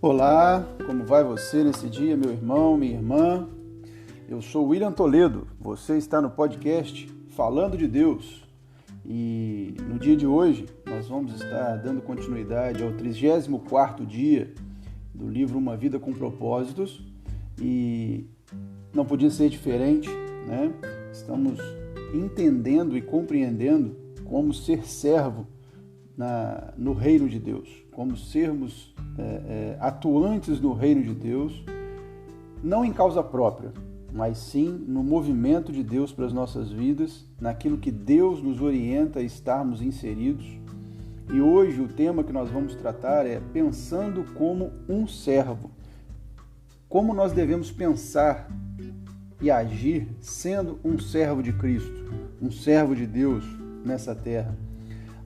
Olá, como vai você nesse dia, meu irmão, minha irmã? Eu sou William Toledo, você está no podcast Falando de Deus e no dia de hoje nós vamos estar dando continuidade ao 34º dia do livro Uma Vida com Propósitos e não podia ser diferente, né? Estamos entendendo e compreendendo como ser servo no reino de Deus, como sermos atuantes no reino de Deus, não em causa própria, mas sim no movimento de Deus para as nossas vidas, naquilo que Deus nos orienta a estarmos inseridos. E hoje o tema que nós vamos tratar é pensando como um servo. Como nós devemos pensar e agir sendo um servo de Cristo, um servo de Deus nessa terra.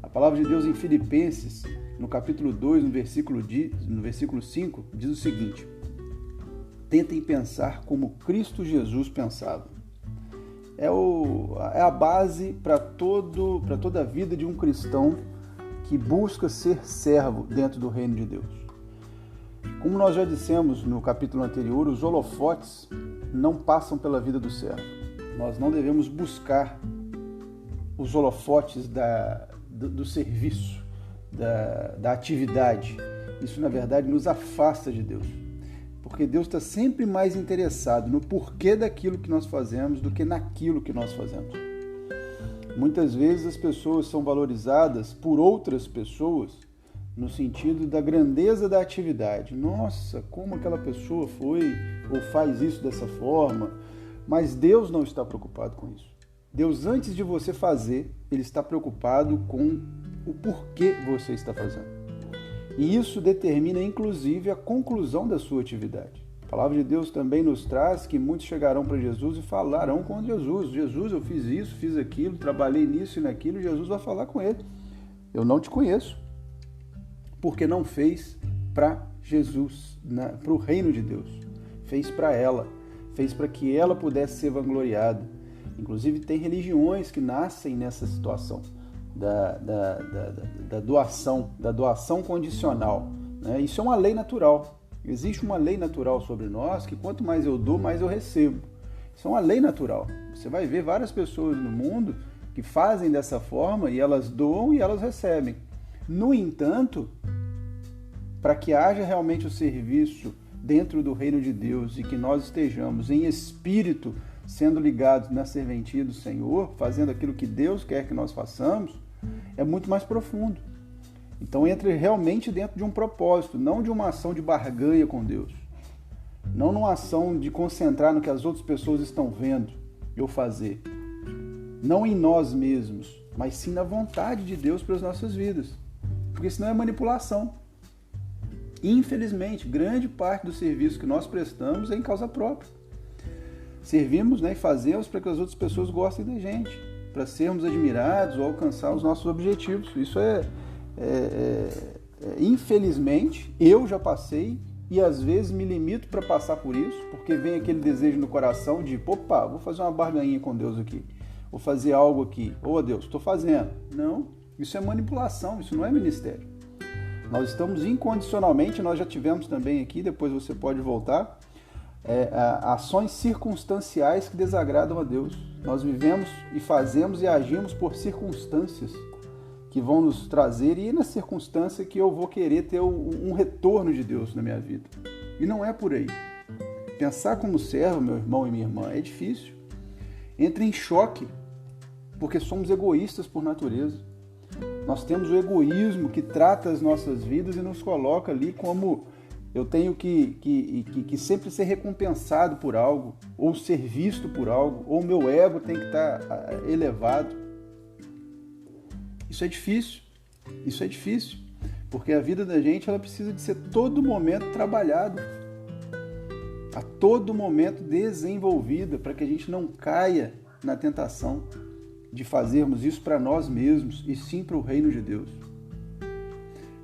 A palavra de Deus em Filipenses, no capítulo 2, no versículo 5, diz o seguinte: tentem pensar como Cristo Jesus pensava. É a base para toda a vida de um cristão que busca ser servo dentro do reino de Deus. Como nós já dissemos no capítulo anterior, os holofotes não passam pela vida do servo. Nós não devemos buscar os holofotes do serviço, da atividade. Isso, na verdade, nos afasta de Deus. Porque Deus está sempre mais interessado no porquê daquilo que nós fazemos do que naquilo que nós fazemos. Muitas vezes as pessoas são valorizadas por outras pessoas no sentido da grandeza da atividade. Nossa, como aquela pessoa foi ou faz isso dessa forma. Mas Deus não está preocupado com isso. Deus, antes de você fazer, Ele está preocupado com o porquê você está fazendo. E isso determina, inclusive, a conclusão da sua atividade. A palavra de Deus também nos traz que muitos chegarão para Jesus e falarão com Jesus. Jesus, eu fiz isso, fiz aquilo, trabalhei nisso e naquilo. E Jesus vai falar com ele: eu não te conheço, porque não fez para Jesus, para o reino de Deus. Fez para ela, fez para que ela pudesse ser vangloriada. Inclusive, tem religiões que nascem nessa situação da doação condicional, né? Isso é uma lei natural. Existe uma lei natural sobre nós que quanto mais eu dou, mais eu recebo. Isso é uma lei natural. Você vai ver várias pessoas no mundo que fazem dessa forma e elas doam e elas recebem. No entanto, para que haja realmente o serviço dentro do reino de Deus e que nós estejamos em espírito sendo ligados na serventia do Senhor, fazendo aquilo que Deus quer que nós façamos, é muito mais profundo. Então entra realmente dentro de um propósito, não de uma ação de barganha com Deus, não numa ação de concentrar no que as outras pessoas estão vendo eu fazer, não em nós mesmos, mas sim na vontade de Deus para as nossas vidas, porque senão é manipulação. Infelizmente, grande parte do serviço que nós prestamos é em causa própria. Servimos, né, e fazemos para que as outras pessoas gostem da gente, para sermos admirados ou alcançar os nossos objetivos. Isso infelizmente, eu já passei e às vezes me limito para passar por isso, porque vem aquele desejo no coração de, opa, vou fazer uma barganhinha com Deus aqui, vou fazer algo aqui. Ô Deus, estou fazendo. Não, isso é manipulação, isso não é ministério. Nós estamos incondicionalmente, nós já tivemos também aqui, depois você pode voltar, ações circunstanciais que desagradam a Deus. Nós vivemos e fazemos e agimos por circunstâncias que vão nos trazer, e na circunstância que eu vou querer ter um retorno de Deus na minha vida. E não é por aí. Pensar como servo, meu irmão e minha irmã, é difícil. Entra em choque, porque somos egoístas por natureza. Nós temos o egoísmo que trata as nossas vidas e nos coloca ali como eu tenho que sempre ser recompensado por algo, ou ser visto por algo, ou o meu ego tem que estar elevado. Isso é difícil, porque a vida da gente ela precisa de ser todo momento trabalhado, a todo momento desenvolvida, para que a gente não caia na tentação de fazermos isso para nós mesmos e sim para o reino de Deus.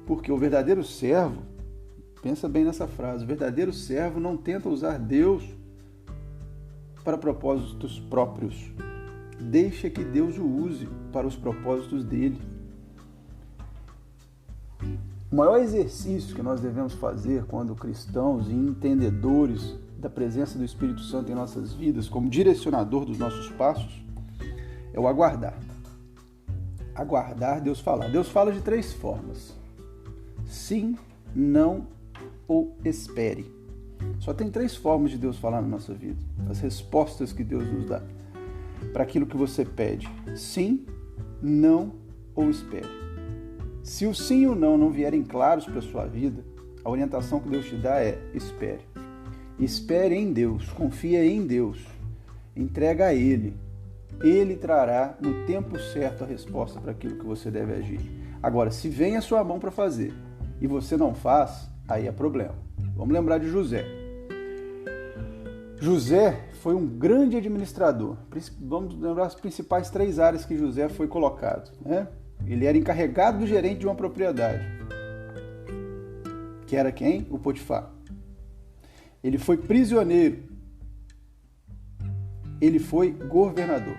Porque o verdadeiro servo, pensa bem nessa frase, o verdadeiro servo não tenta usar Deus para propósitos próprios. Deixa que Deus o use para os propósitos dele. O maior exercício que nós devemos fazer quando cristãos e entendedores da presença do Espírito Santo em nossas vidas, como direcionador dos nossos passos, é o aguardar. Aguardar Deus falar. Deus fala de 3 formas: sim, não ou espere. Só tem 3 formas de Deus falar na nossa vida. As respostas que Deus nos dá para aquilo que você pede: sim, não ou espere. Se o sim e o não vierem claros para a sua vida, a orientação que Deus te dá é: espere. Espere em Deus, confia em Deus, entrega a Ele. Ele trará no tempo certo a resposta para aquilo que você deve agir. Agora, se vem a sua mão para fazer e você não faz, aí é problema. Vamos lembrar de José. José foi um grande administrador. Vamos lembrar as principais 3 áreas que José foi colocado, né? Ele era encarregado do gerente de uma propriedade, que era quem? O Potifar. Ele foi prisioneiro. Ele foi governador.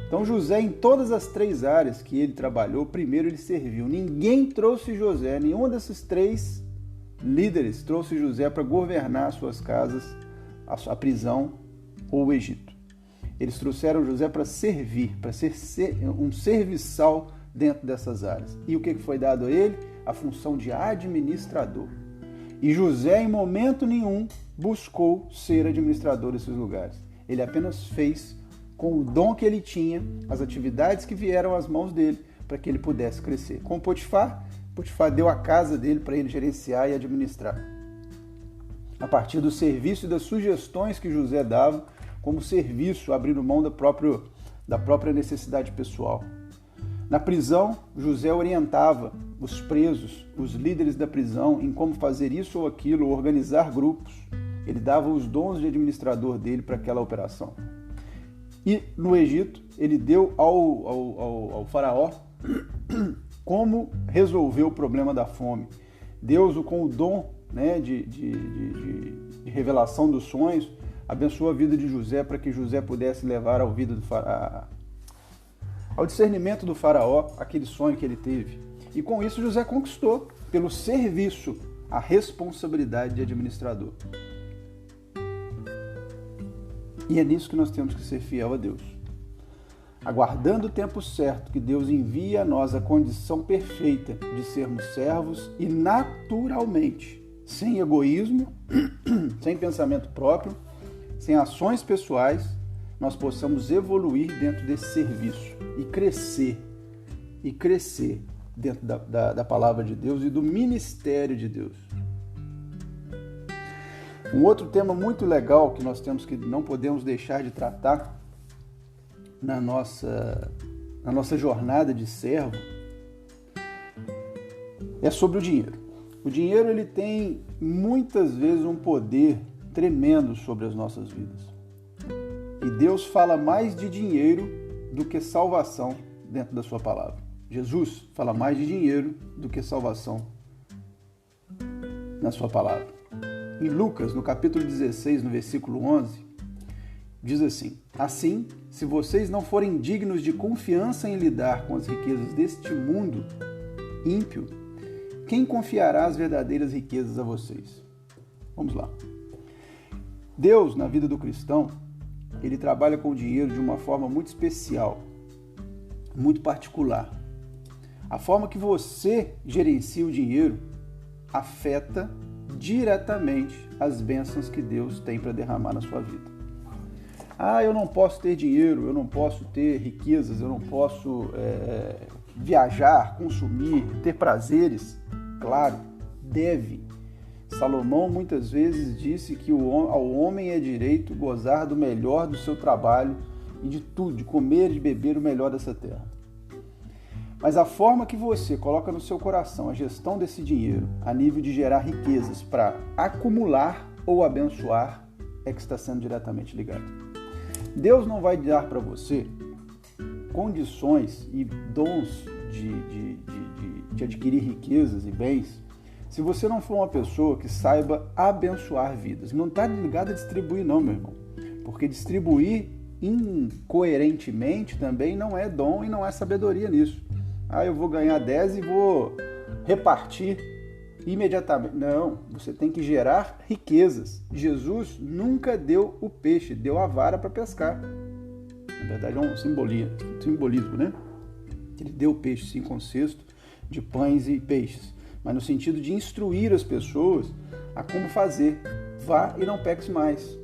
Então José, em todas as 3 áreas que ele trabalhou, primeiro ele serviu. Ninguém trouxe José, nenhuma desses 3 líderes trouxe José para governar suas casas, a prisão ou o Egito. Eles trouxeram José para servir, para ser um serviçal dentro dessas áreas. E o que foi dado a ele? A função de administrador. E José, em momento nenhum, buscou ser administrador desses lugares. Ele apenas fez, com o dom que ele tinha, as atividades que vieram às mãos dele, para que ele pudesse crescer. Com Potifar deu a casa dele para ele gerenciar e administrar. A partir do serviço e das sugestões que José dava, como serviço, abrindo mão da própria necessidade pessoal. Na prisão, José orientava os presos, os líderes da prisão, em como fazer isso ou aquilo, organizar grupos. Ele dava os dons de administrador dele para aquela operação. E no Egito, ele deu ao faraó como resolver o problema da fome. Deus, com o dom, né, de revelação dos sonhos, abençoou a vida de José para que José pudesse levar ao discernimento do faraó aquele sonho que ele teve. E com isso José conquistou, pelo serviço, a responsabilidade de administrador. E é nisso que nós temos que ser fiel a Deus. Aguardando o tempo certo que Deus envia a nós a condição perfeita de sermos servos e naturalmente, sem egoísmo, sem pensamento próprio, sem ações pessoais, nós possamos evoluir dentro desse serviço e crescer dentro da palavra de Deus e do ministério de Deus. Um outro tema muito legal que nós não podemos deixar de tratar na nossa jornada de servo é sobre o dinheiro. O dinheiro, ele tem muitas vezes um poder tremendo sobre as nossas vidas. E Deus fala mais de dinheiro do que salvação dentro da sua palavra. Jesus fala mais de dinheiro do que salvação na sua palavra. Em Lucas, no capítulo 16, no versículo 11, diz assim: assim, se vocês não forem dignos de confiança em lidar com as riquezas deste mundo ímpio, quem confiará as verdadeiras riquezas a vocês? Vamos lá. Deus, na vida do cristão, ele trabalha com o dinheiro de uma forma muito especial, muito particular. A forma que você gerencia o dinheiro afeta diretamente as bênçãos que Deus tem para derramar na sua vida. Eu não posso ter dinheiro, eu não posso ter riquezas, eu não posso viajar, consumir, ter prazeres. Claro, deve. Salomão muitas vezes disse que ao homem é direito gozar do melhor do seu trabalho e de tudo, de comer e de beber o melhor dessa terra. Mas a forma que você coloca no seu coração a gestão desse dinheiro a nível de gerar riquezas para acumular ou abençoar é que está sendo diretamente ligado. Deus não vai dar para você condições e dons de adquirir riquezas e bens se você não for uma pessoa que saiba abençoar vidas. Não está ligado a distribuir não, meu irmão. Porque distribuir incoerentemente também não é dom e não é sabedoria nisso. Eu vou ganhar 10 e vou repartir imediatamente. Não, você tem que gerar riquezas. Jesus nunca deu o peixe, deu a vara para pescar. Na verdade é um simbolismo, né? Ele deu o peixe, sim, com cesto de pães e peixes, mas no sentido de instruir as pessoas a como fazer. Vá e não peques mais.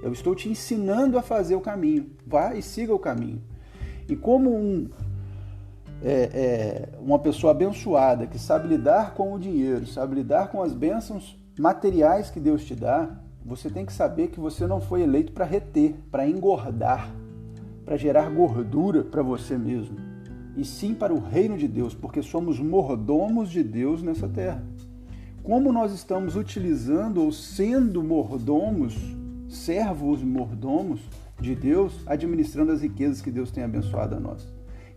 Eu estou te ensinando a fazer o caminho. Vá e siga o caminho. E como uma pessoa abençoada que sabe lidar com o dinheiro, sabe lidar com as bênçãos materiais que Deus te dá, você tem que saber que você não foi eleito para reter, para engordar, para gerar gordura para você mesmo, e sim para o reino de Deus, porque somos mordomos de Deus nessa terra. Como nós estamos utilizando ou sendo mordomos, servos mordomos de Deus, administrando as riquezas que Deus tem abençoado a nós.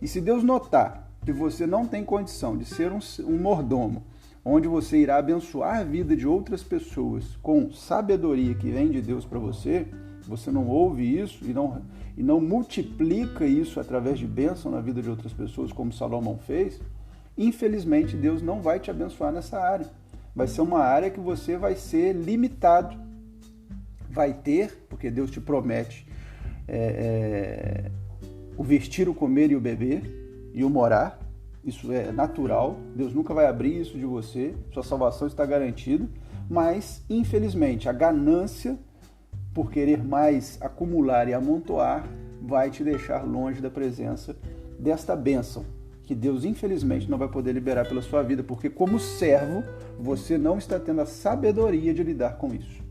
E se Deus notar que você não tem condição de ser um mordomo, onde você irá abençoar a vida de outras pessoas com sabedoria que vem de Deus para você, você não ouve isso e não multiplica isso através de bênção na vida de outras pessoas, como Salomão fez, infelizmente Deus não vai te abençoar nessa área. Vai ser uma área que você vai ser limitado. Vai ter, porque Deus te promete, o vestir, o comer e o beber e o morar. Isso é natural. Deus nunca vai abrir isso de você. Sua salvação está garantida. Mas, infelizmente, a ganância por querer mais acumular e amontoar vai te deixar longe da presença desta bênção que Deus, infelizmente, não vai poder liberar pela sua vida, porque como servo, você não está tendo a sabedoria de lidar com isso.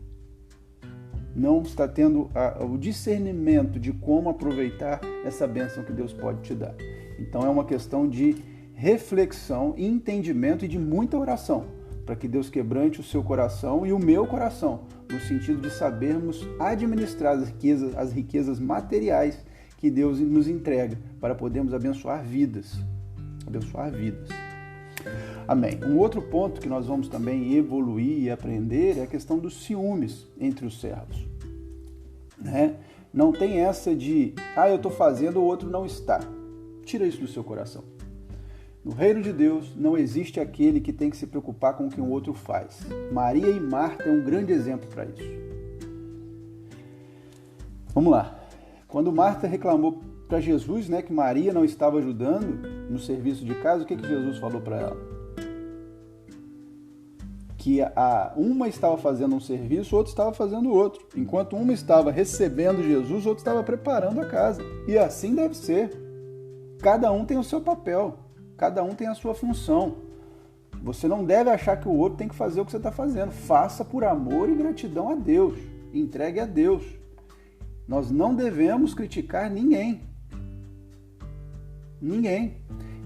Não está tendo o discernimento de como aproveitar essa bênção que Deus pode te dar. Então é uma questão de reflexão, entendimento e de muita oração, para que Deus quebrante o seu coração e o meu coração, no sentido de sabermos administrar as riquezas materiais que Deus nos entrega, para podermos abençoar vidas. Abençoar vidas. Amém. Um outro ponto que nós vamos também evoluir e aprender é a questão dos ciúmes entre os servos. Né? Não tem essa de, eu estou fazendo, o outro não está. Tira isso do seu coração. No reino de Deus não existe aquele que tem que se preocupar com o que o outro faz. Maria e Marta é um grande exemplo para isso. Vamos lá. Quando Marta reclamou para Jesus, né, que Maria não estava ajudando no serviço de casa, o que Jesus falou para ela? Que uma estava fazendo um serviço, outra estava fazendo outro. Enquanto uma estava recebendo Jesus, outra estava preparando a casa. E assim deve ser. Cada um tem o seu papel. Cada um tem a sua função. Você não deve achar que o outro tem que fazer o que você está fazendo. Faça por amor e gratidão a Deus. Entregue a Deus. Nós não devemos criticar ninguém. Ninguém.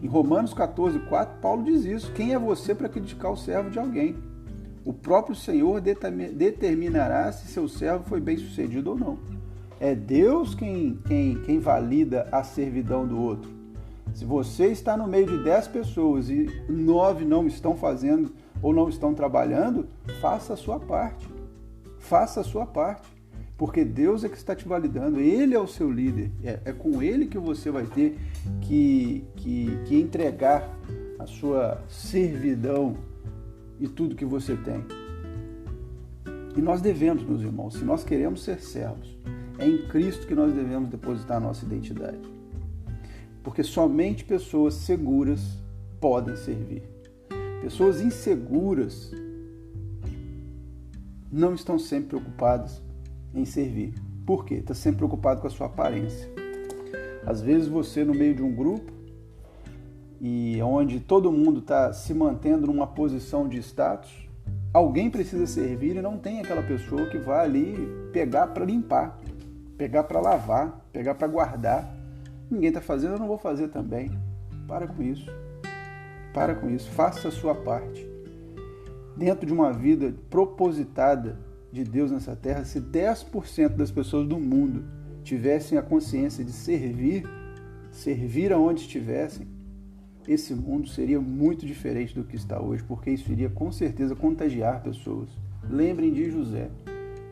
Em Romanos 14:4, Paulo diz isso. Quem é você para criticar o servo de alguém? O próprio Senhor determinará se seu servo foi bem sucedido ou não. É Deus quem valida a servidão do outro. Se você está no meio de 10 pessoas e 9 não estão fazendo ou não estão trabalhando, faça a sua parte. Faça a sua parte. Porque Deus é que está te validando. Ele é o seu líder. É com Ele que você vai ter que entregar a sua servidão e tudo que você tem. E nós devemos, meus irmãos, se nós queremos ser servos, é em Cristo que nós devemos depositar a nossa identidade. Porque somente pessoas seguras podem servir. Pessoas inseguras não estão sempre preocupadas em servir. Por quê? Está sempre preocupado com a sua aparência. Às vezes você, no meio de um grupo, e onde todo mundo está se mantendo numa posição de status, alguém precisa servir e não tem aquela pessoa que vai ali pegar para limpar, pegar para lavar, pegar para guardar. Ninguém está fazendo, eu não vou fazer também. Para com isso. Para com isso. Faça a sua parte. Dentro de uma vida propositada de Deus nessa terra, se 10% das pessoas do mundo tivessem a consciência de servir aonde estivessem, esse mundo seria muito diferente do que está hoje, porque isso iria com certeza contagiar pessoas. Lembrem de José.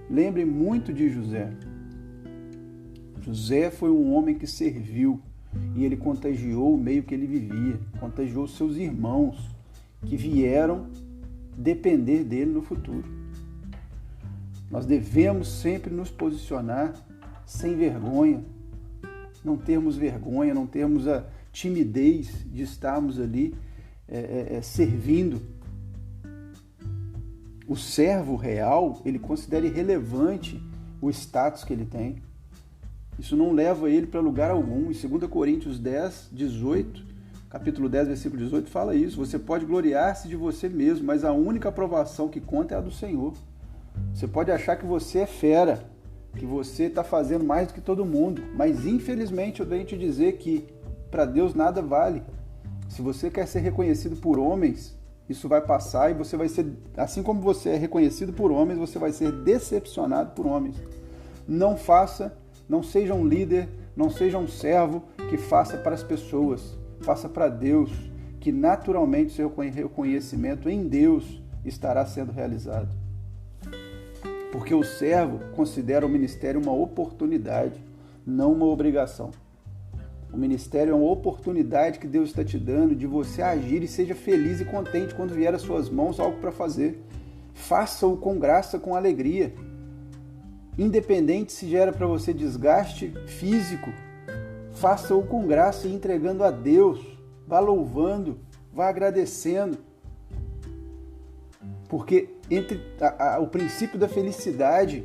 Lembrem muito de José. José foi um homem que serviu e ele contagiou o meio que ele vivia, contagiou seus irmãos que vieram depender dele no futuro. Nós devemos sempre nos posicionar sem vergonha, não termos vergonha, não termos a timidez de estarmos ali servindo. O servo real, ele considera irrelevante o status que ele tem. Isso não leva ele para lugar algum. Em 2 Coríntios 10, 18, capítulo 10, versículo 18, fala isso. Você pode gloriar-se de você mesmo, mas a única aprovação que conta é a do Senhor. Você pode achar que você é fera, que você está fazendo mais do que todo mundo, mas infelizmente eu tenho que te dizer que para Deus nada vale. Se você quer ser reconhecido por homens, isso vai passar e você vai ser, assim como você é reconhecido por homens, você vai ser decepcionado por homens. Não seja um líder, não seja um servo que faça para as pessoas, faça para Deus, que naturalmente o seu reconhecimento em Deus estará sendo realizado. Porque o servo considera o ministério uma oportunidade, não uma obrigação. O ministério é uma oportunidade que Deus está te dando de você agir e seja feliz e contente quando vier às suas mãos algo para fazer. Faça-o com graça, com alegria. Independente se gera para você desgaste físico, faça-o com graça e entregando a Deus. Vá louvando, vá agradecendo. Porque o princípio da felicidade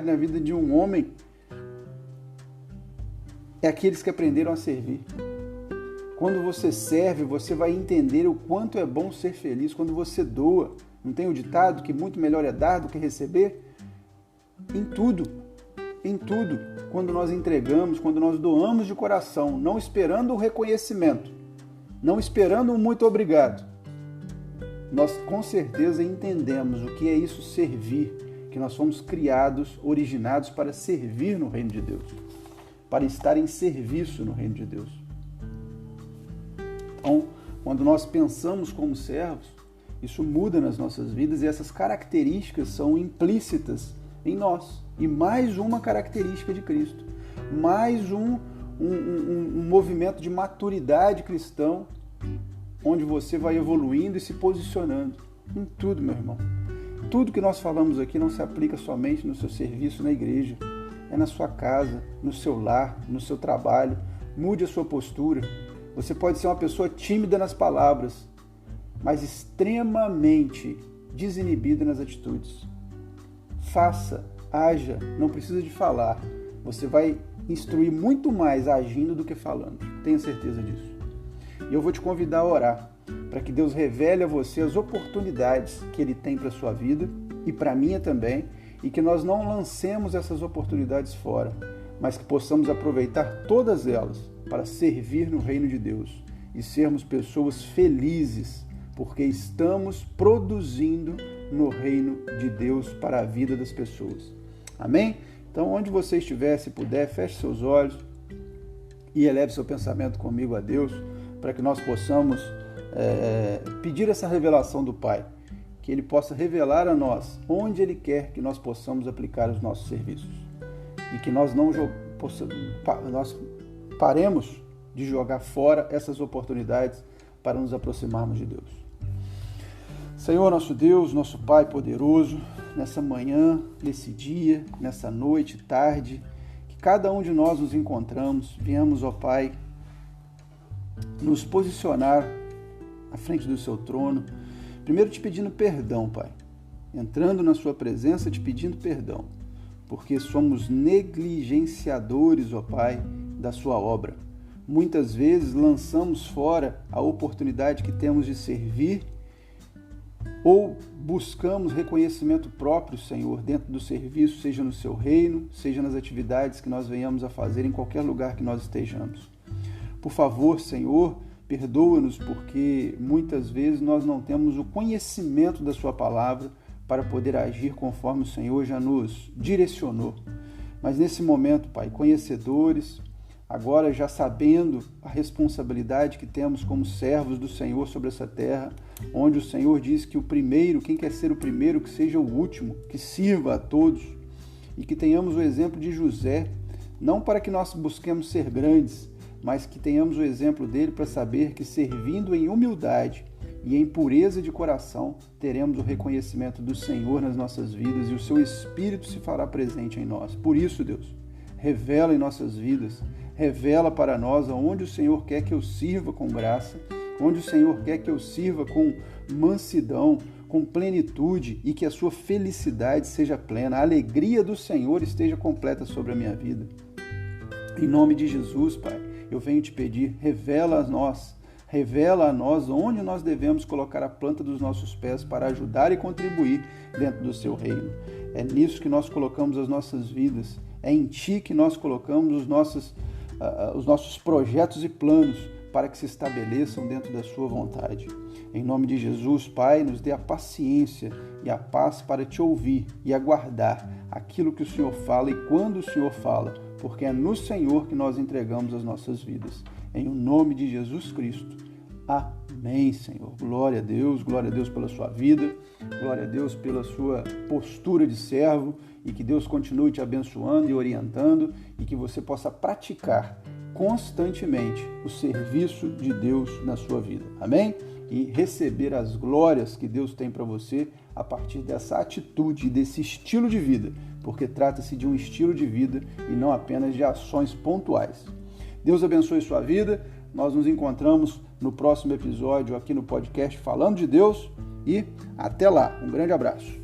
na vida de um homem é aqueles que aprenderam a servir. Quando você serve, você vai entender o quanto é bom ser feliz. Quando você doa, não tem o ditado que muito melhor é dar do que receber? Em tudo, quando nós entregamos, quando nós doamos de coração, não esperando o reconhecimento, não esperando um muito obrigado, nós com certeza entendemos o que é isso servir, que nós fomos criados, originados para servir no reino de Deus, para estar em serviço no reino de Deus. Então, quando nós pensamos como servos, isso muda nas nossas vidas e essas características são implícitas em nós. E mais uma característica de Cristo, mais um movimento de maturidade cristão, onde você vai evoluindo e se posicionando em tudo, meu irmão. Tudo que nós falamos aqui não se aplica somente no seu serviço na igreja, é na sua casa, no seu lar, no seu trabalho. Mude a sua postura. Você pode ser uma pessoa tímida nas palavras, mas extremamente desinibida nas atitudes. Faça, haja, não precisa de falar. Você vai instruir muito mais agindo do que falando. Tenha certeza disso. E eu vou te convidar a orar para que Deus revele a você as oportunidades que Ele tem para a sua vida e para a minha também, e que nós não lancemos essas oportunidades fora, mas que possamos aproveitar todas elas para servir no reino de Deus e sermos pessoas felizes, porque estamos produzindo no reino de Deus para a vida das pessoas. Amém? Então, onde você estiver, se puder, feche seus olhos e eleve seu pensamento comigo a Deus, para que nós possamos pedir essa revelação do Pai, que Ele possa revelar a nós onde Ele quer que nós possamos aplicar os nossos serviços e que nós nós paremos de jogar fora essas oportunidades para nos aproximarmos de Deus. Senhor, nosso Deus, nosso Pai poderoso, nessa manhã, nesse dia, nessa noite, tarde, que cada um de nós nos encontramos, viemos, ó Pai, nos posicionar à frente do Seu trono, primeiro te pedindo perdão, Pai, entrando na Sua presença te pedindo perdão, porque somos negligenciadores, ó Pai, da Sua obra. Muitas vezes lançamos fora a oportunidade que temos de servir ou buscamos reconhecimento próprio, Senhor, dentro do serviço, seja no Seu reino, seja nas atividades que nós venhamos a fazer em qualquer lugar que nós estejamos. Por favor, Senhor, perdoa-nos porque muitas vezes nós não temos o conhecimento da Sua palavra para poder agir conforme o Senhor já nos direcionou. Mas nesse momento, Pai, conhecedores, agora já sabendo a responsabilidade que temos como servos do Senhor sobre essa terra, onde o Senhor diz que o primeiro, quem quer ser o primeiro, que seja o último, que sirva a todos, e que tenhamos o exemplo de José, não para que nós busquemos ser grandes, mas que tenhamos o exemplo dele para saber que servindo em humildade e em pureza de coração, teremos o reconhecimento do Senhor nas nossas vidas e o seu Espírito se fará presente em nós. Por isso, Deus, revela em nossas vidas, revela para nós aonde o Senhor quer que eu sirva com graça, onde o Senhor quer que eu sirva com mansidão, com plenitude e que a sua felicidade seja plena, a alegria do Senhor esteja completa sobre a minha vida. Em nome de Jesus, Pai, eu venho te pedir, revela a nós onde nós devemos colocar a planta dos nossos pés para ajudar e contribuir dentro do seu reino. É nisso que nós colocamos as nossas vidas, é em Ti que nós colocamos os nossos projetos e planos para que se estabeleçam dentro da sua vontade. Em nome de Jesus, Pai, nos dê a paciência e a paz para te ouvir e aguardar aquilo que o Senhor fala e quando o Senhor fala, porque é no Senhor que nós entregamos as nossas vidas. Em nome de Jesus Cristo. Amém, Senhor. Glória a Deus pela sua vida, glória a Deus pela sua postura de servo e que Deus continue te abençoando e orientando e que você possa praticar constantemente o serviço de Deus na sua vida. Amém? E receber as glórias que Deus tem para você a partir dessa atitude, desse estilo de vida, porque trata-se de um estilo de vida e não apenas de ações pontuais. Deus abençoe sua vida. Nós nos encontramos no próximo episódio aqui no podcast Falando de Deus e até lá. Um grande abraço.